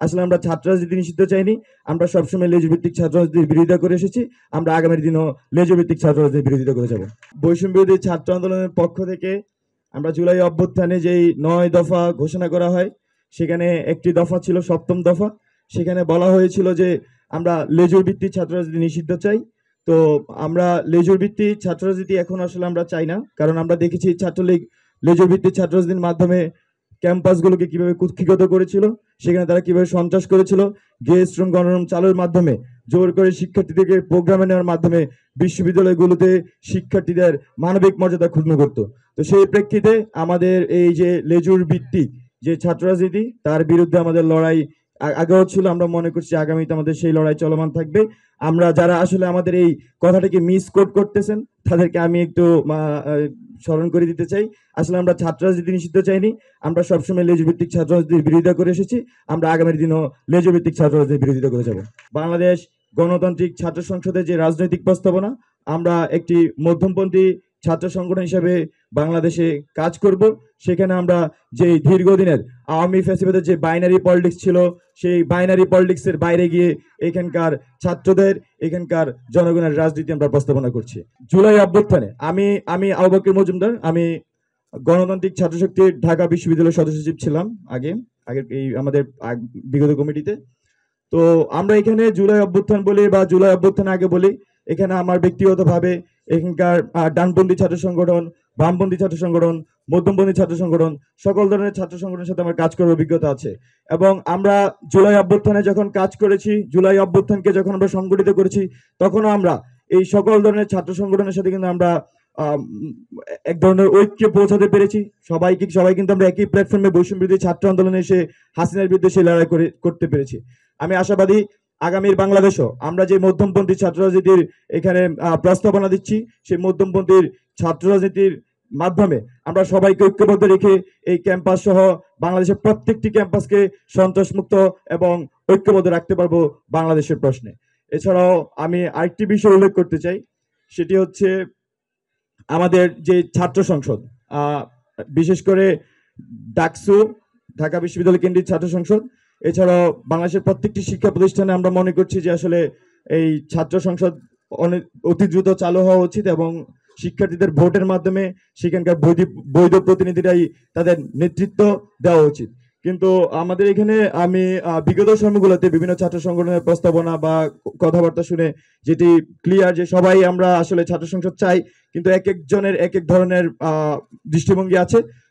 আসলে আমরা ছাত্র রাজনীতি নিষিদ্ধ চাইনি। আমরা সবসময় লেজভিত্তিক ছাত্র রাজনীতির বিরোধিতা করে এসেছি। আমরা আগামী দিনও লেজভিত্তিক ছাত্র রাজনীতির বিরোধিতা করে যাব। বৈষম্য বিরোধী ছাত্র আন্দোলনের পক্ষ থেকে আমরা জুলাই অভ্যুত্থানে যেই ৯ দফা ঘোষণা করা হয়, সেখানে একটি দফা ছিল ৭ম দফা। সেখানে বলা হয়েছিল যে আমরা লেজুর ভিত্তিক ছাত্র রাজনীতি নিষিদ্ধ চাই। তো আমরা লেজুর ভিত্তিক ছাত্র রাজনীতি এখন আসলে আমরা চাই না, কারণ আমরা দেখেছি ছাত্রলীগ লেজুর ভিত্তিক ছাত্র রাজনীতির মাধ্যমে ক্যাম্পাসগুলোকে কিভাবে কুক্ষিগত করেছিল, সেখানে তারা কিভাবে সন্ত্রাস করেছিল, গেস্ট রুম গণরুম চালুর মাধ্যমে জোর করে শিক্ষার্থীদেরকে প্রোগ্রামে নেওয়ার মাধ্যমে বিশ্ববিদ্যালয়গুলোতে শিক্ষার্থীদের মানবিক মর্যাদা ক্ষুণ্ণ করত। তো সেই প্রেক্ষিতে আমাদের এই যে লেজুর ভিত্তিক যে ছাত্র রাজনীতি, তার বিরুদ্ধে আমাদের লড়াই আগেও ছিল, আমরা মনে করছি আগামীতে আমাদের সেই লড়াই চলমান থাকবে। আমরা যারা আসলে আমাদের এই কথাটাকে মিস কোট করতেছেন, তাদেরকে আমি একটু স্মরণ করে দিতে চাই। আসলে আমরা ছাত্র রাজনীতি নিষিদ্ধ চাইনি। আমরা সবসময় লেজভিত্তিক ছাত্র রাজনীতির বিরোধিতা করে এসেছি। আমরা আগামী দিনও লেজভিত্তিক ছাত্র রাজনীতির বিরোধিতা করে যাব। বাংলাদেশ গণতান্ত্রিক ছাত্র সংসদের যে রাজনৈতিক প্রস্তাবনা, আমরা একটি মধ্যমপন্থী ছাত্র সংগঠন হিসেবে বাংলাদেশে কাজ করব। সেখানে আমরা যে দীর্ঘদিনের আওয়ামী ফ্যাসিবাদের যে বাইনারি পলিটিক্স ছিল, সেই বাইনারি পলিটিক্সের বাইরে গিয়ে এখানকার ছাত্রদের, এখানকার জনগণের রাজনীতি আমরা প্রস্তাবনা করছি। জুলাই অভ্যুত্থানে আমি আবু বকর মজুমদার, আমি গণতান্ত্রিক ছাত্র শক্তির ঢাকা বিশ্ববিদ্যালয়ের সদস্য সচিব ছিলাম আগের এই আমাদের বিগত কমিটিতে। তো আমরা এখানে জুলাই অভ্যুত্থান বলি বা জুলাই অভ্যুত্থান আগে বলি, এখানে আমার ব্যক্তিগতভাবে এখানকার ডানপন্থী ছাত্র সংগঠন, বামপন্থী ছাত্র সংগঠন, মধ্যমপন্থী ছাত্র সংগঠন, সকল ধরনের ছাত্র সংগঠনের সাথে আমার কাজ করার অভিজ্ঞতা আছে। এবং আমরা জুলাই অভ্যুত্থানে যখন কাজ করেছি, জুলাই অভ্যুত্থানকে যখন আমরা সংগঠিত করেছি, তখনও আমরা এই সকল ধরনের ছাত্র সংগঠনের সাথে কিন্তু আমরা এক ধরনের ঐক্যে পৌঁছাতে পেরেছি। সবাই কিন্তু আমরা একই প্ল্যাটফর্মে বৈষম্য বিরোধী ছাত্র আন্দোলনে এসে হাসিনার বিরুদ্ধে সেই লড়াই করতে পেরেছি। আমি আশাবাদী আগামীর বাংলাদেশও আমরা যে মধ্যমপন্থী ছাত্র রাজনীতির এখানে প্রস্তাবনা দিচ্ছি, সেই মধ্যমপন্থীর ছাত্র রাজনীতির মাধ্যমে আমরা সবাইকে ঐক্যবদ্ধ রেখে এই ক্যাম্পাস সহ বাংলাদেশের প্রত্যেকটি ক্যাম্পাসকে সন্ত্রাসমুক্ত এবং ঐক্যবদ্ধ রাখতে পারবো বাংলাদেশের প্রশ্নে। এছাড়াও আমি আরেকটি বিষয় উল্লেখ করতে চাই, সেটি হচ্ছে আমাদের যে ছাত্র সংসদ, বিশেষ করে ডাকসু, ঢাকা বিশ্ববিদ্যালয় কেন্দ্রিক ছাত্র সংসদ, এছাড়াও বাংলাদেশের প্রত্যেকটি শিক্ষা প্রতিষ্ঠানে আমরা মনে করছি যে আসলে এই ছাত্র সংসদ অতি দ্রুত চালু হওয়া উচিত এবং শিক্ষার্থীদের ভোটের মাধ্যমে সেখানকার বৈধ প্রতিনিধিরাই তাদের নেতৃত্ব দেওয়া উচিত। কিন্তু আমাদের এখানে আমি বিগত সময়গুলোতে বিভিন্ন ছাত্র সংগঠনের প্রস্তাবনা বা কথাবার্তা শুনে যেটি ক্লিয়ার যে সবাই আমরা আসলে ছাত্র সংসদ চাই, কিন্তু এক একজনের এক এক ধরনের দৃষ্টিভঙ্গি আছে।